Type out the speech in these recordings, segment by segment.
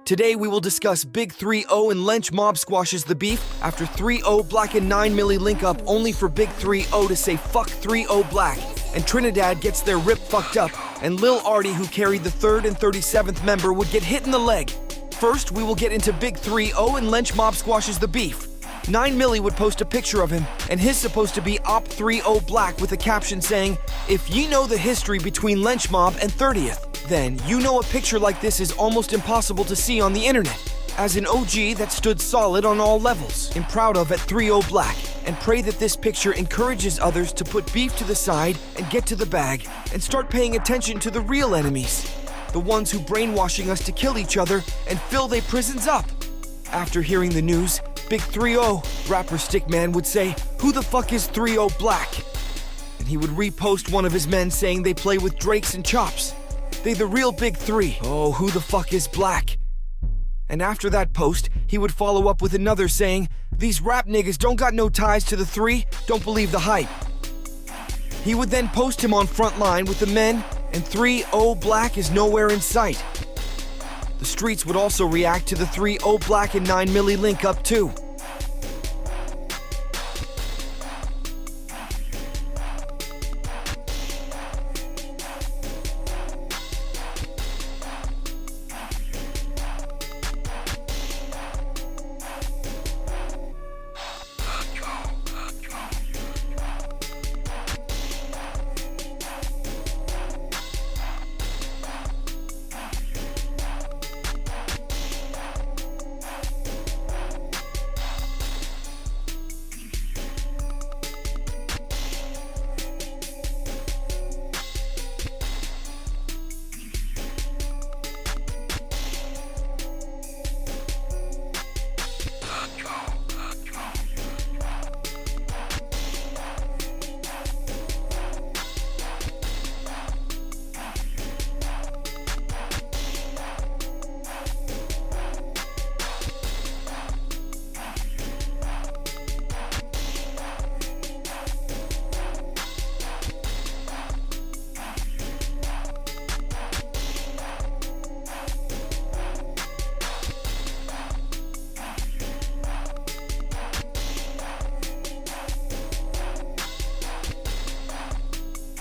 Today we will discuss Big 3-0 and Lynch Mob squashes the beef after 3-0 Black and 9 milli link up only for Big 3-0 to say fuck 3-0 Black, and Trinidad gets their rip fucked up, and Lil Ardy, who carried the 3rd and 37th member, would get hit in the leg. First, we will get into Big 3-0 and Lynch Mob squashes the beef. 9 milli would post a picture of him, and his supposed to be Op 3-0 Black with a caption saying, "If ye know the history between Lynch Mob and 30th, then you know a picture like this is almost impossible to see on the internet. As an OG that stood solid on all levels, am proud of at 3-0 Black, and pray that this picture encourages others to put beef to the side and get to the bag, and start paying attention to the real enemies, the ones who brainwashing us to kill each other and fill they prisons up." After hearing the news, Big 3-0, rapper Stickman would say, "Who the fuck is 3-0 Black?" And he would repost one of his men saying they play with Drakes and Chops. They the real Big 3. Oh, who the fuck is Black? And after that post, he would follow up with another saying, "These rap niggas don't got no ties to the 3, don't believe the hype." He would then post him on Frontline with the men, and 3-0 Black is nowhere in sight. The streets would also react to the 3-0 Black and 9 milli link up too.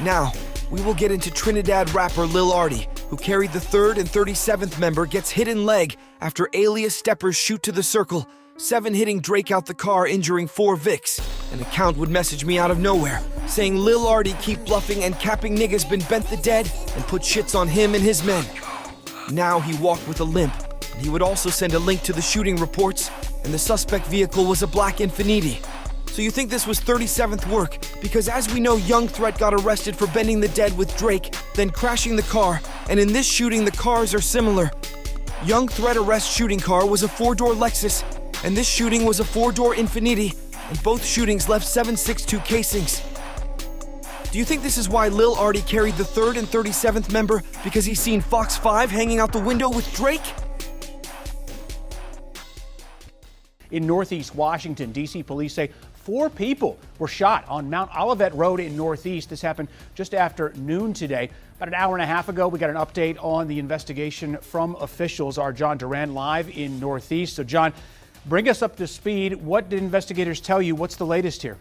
Now, we will get into Trinidad rapper Lil Ardy, who carried the 3rd and 37th member, gets hit in leg after Alias steppers shoot to the circle, 7 hitting Drake out the car, injuring 4 Vicks. An account would message me out of nowhere, saying Lil Ardy keep bluffing and capping niggas been bent the dead, and put shits on him and his men. Now he walked with a limp, and he would also send a link to the shooting reports, and the suspect vehicle was a black Infiniti. So you think this was 37th work, because as we know, Young Threat got arrested for bending the dead with Drake, then crashing the car, and in this shooting the cars are similar. Young Threat arrest shooting car was a 4-door Lexus, and this shooting was a 4-door Infiniti, and both shootings left 7.62 casings. Do you think this is why Lil Ardy carried the 3rd and 37th member, because he's seen Fox 5 hanging out the window with Drake? In Northeast Washington, D.C. police say 4 people were shot on Mount Olivet Road in Northeast. This happened just after noon today. About an hour and a half ago, we got an update on the investigation from officials. Our John Duran live in Northeast. So, John, bring us up to speed. What did investigators tell you? What's the latest here?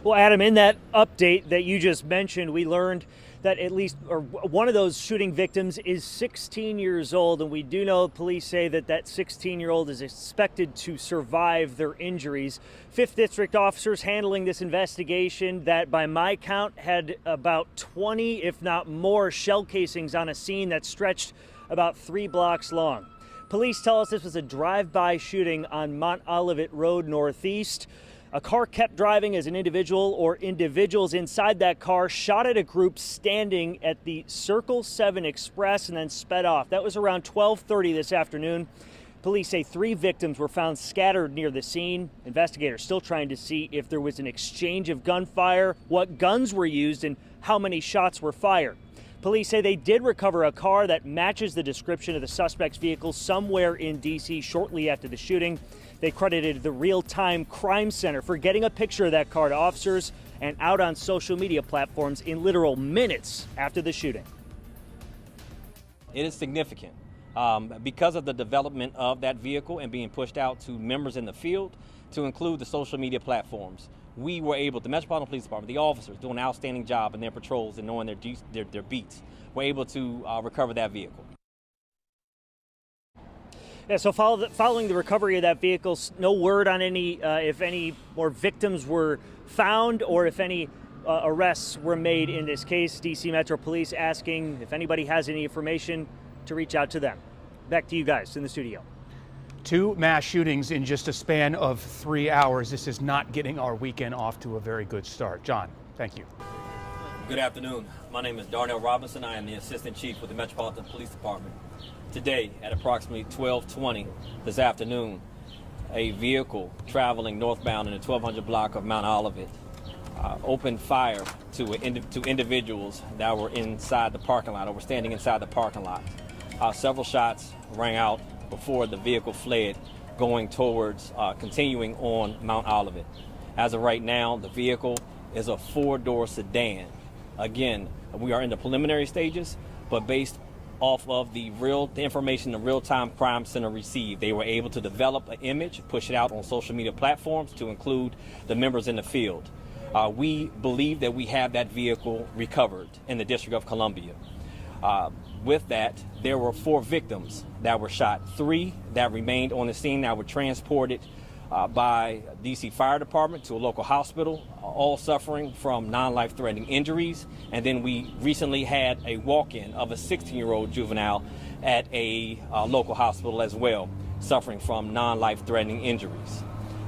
Well, Adam, in that update that you just mentioned, we learned that at least one of those shooting victims is 16 years old, and we do know police say that that 16-year-old is expected to survive their injuries. 5th District officers handling this investigation that, by my count, had about 20, if not more, shell casings on a scene that stretched about 3 blocks long. Police tell us this was a drive-by shooting on Mount Olivet Road Northeast. A car kept driving as an individual or individuals inside that car shot at a group standing at the Circle 7 Express and then sped off. That was around 12:30 this afternoon. Police say 3 victims were found scattered near the scene. Investigators still trying to see if there was an exchange of gunfire, what guns were used, and how many shots were fired. Police say they did recover a car that matches the description of the suspect's vehicle somewhere in D.C. shortly after the shooting. They credited the Real-Time Crime Center for getting a picture of that car to officers and out on social media platforms in literal minutes after the shooting. It is significant Because of the development of that vehicle and being pushed out to members in the field, to include the social media platforms, we were able, the Metropolitan Police Department, the officers doing an outstanding job in their patrols and knowing their beats, were able to recover that vehicle. Yeah, so following the recovery of that vehicle, no word on any if any more victims were found or if any arrests were made in this case. DC Metro Police asking if anybody has any information to reach out to them. Back to you guys in the studio. 2 mass shootings in just a span of 3 hours. This is not getting our weekend off to a very good start. John, thank you. Good afternoon. My name is Darnell Robinson. I am the Assistant Chief with the Metropolitan Police Department. Today, at approximately 12:20 this afternoon, a vehicle traveling northbound in the 1200 block of Mount Olivet opened fire to individuals that were inside the parking lot or were standing inside the parking lot. Several shots rang out before the vehicle fled, going towards continuing on Mount Olivet. As of right now, the vehicle is a 4-door sedan. Again, we are in the preliminary stages, but based off of the information the Real-Time Crime Center received, they were able to develop an image, push it out on social media platforms to include the members in the field. We believe that we have that vehicle recovered in the District of Columbia. With that, there were 4 victims that were shot, 3 that remained on the scene that were transported by DC Fire Department to a local hospital, all suffering from non-life-threatening injuries. And then we recently had a walk-in of a 16-year-old juvenile at a local hospital as well, suffering from non-life-threatening injuries.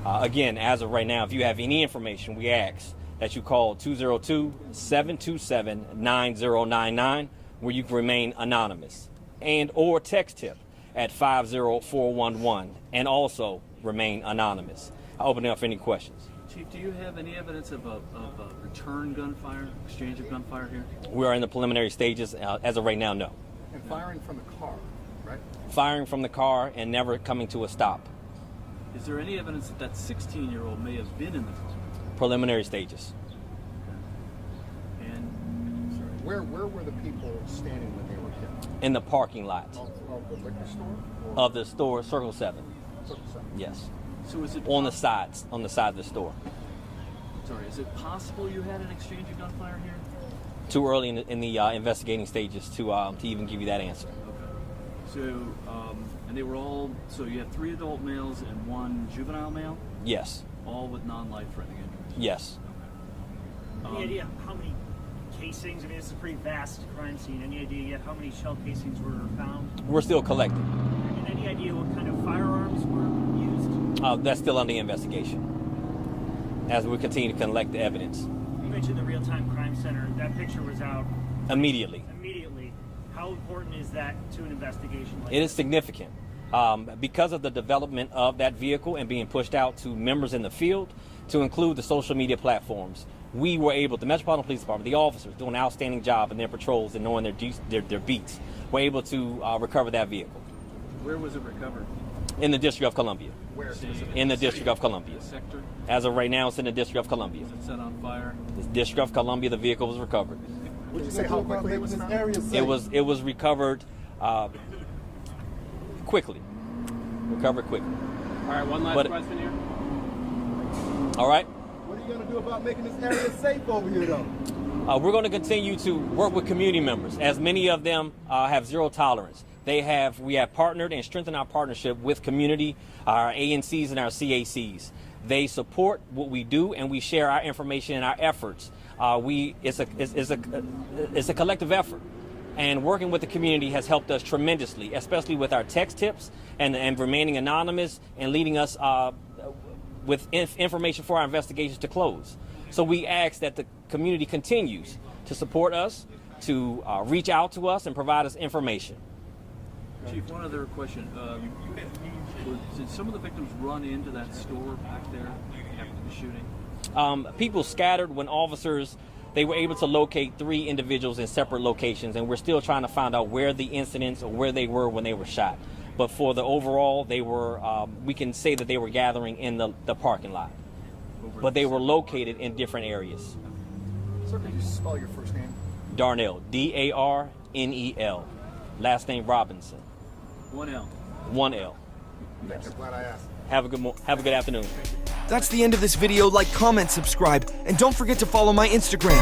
Again, as of right now, if you have any information, we ask that you call 202-727-9099, where you can remain anonymous, and or text tip at 50411, and also remain anonymous. I'll open it up for any questions. Chief, do you have any evidence of a return gunfire, exchange of gunfire here? We are in the preliminary stages. As of right now, no. And firing from the car, right? Firing from the car and never coming to a stop. Is there any evidence that that 16-year-old may have been in the car? Preliminary stages. And Where were the people standing when they were hit? In the parking lot Of the liquor store? of the store, Circle 7. Yes. so is it On the side of the store. Sorry, is it possible you had an exchange of gunfire here? Too early in the investigating stages to even give you that answer. Okay. So, and they were all, so you had 3 adult males and 1 juvenile male, Yes. all with non-life-threatening injuries? Yes. Any idea how many casings? I mean, it's a pretty vast crime scene. Any idea yet how many shell casings were found? We're still collecting. And any idea what kind of firearms were used? That's still under investigation as we continue to collect the evidence. You mentioned the Real-Time Crime Center. That picture was out Immediately. How important is that to an investigation like It is significant. Because of the development of that vehicle and being pushed out to members in the field, to include the social media platforms, we were able, the Metropolitan Police Department, the officers doing an outstanding job in their patrols and knowing their beats, were able to recover that vehicle. Where was it recovered? In the District of Columbia. Where specifically? In the District of Columbia. Sector? As of right now, it's in the District of Columbia. Was it set on fire? The District of Columbia, the vehial was recovered. Would you say how quickly it was found? It was recovered quickly. Recovered quickly. All right, one last question here. All right. What are you going to do about making this area safe over here, though? We're going to continue to work with community members, as many of them have zero tolerance. We have partnered and strengthened our partnership with community, our ANCs and our CACs. They support what we do, and we share our information and our efforts. It's a collective effort, and working with the community has helped us tremendously, especially with our text tips and remaining anonymous and leading us with information for our investigations to close. So we ask that the community continues to support us, to reach out to us and provide us information. Chief, one other question. Did some of the victims run into that store back there after the shooting? People scattered when officers, they were able to locate 3 individuals in separate locations, and we're still trying to find out where the incidents or where they were when they were shot. But for the overall, they were, we can say that they were gathering in the parking lot. But they were located in different areas. Sir, could you spell your first name? Darnell, Darnel. Last name Robinson. One L. One L. I'm glad I asked. Have a good afternoon. That's the end of this video. Like, comment, subscribe, and don't forget to follow my Instagram.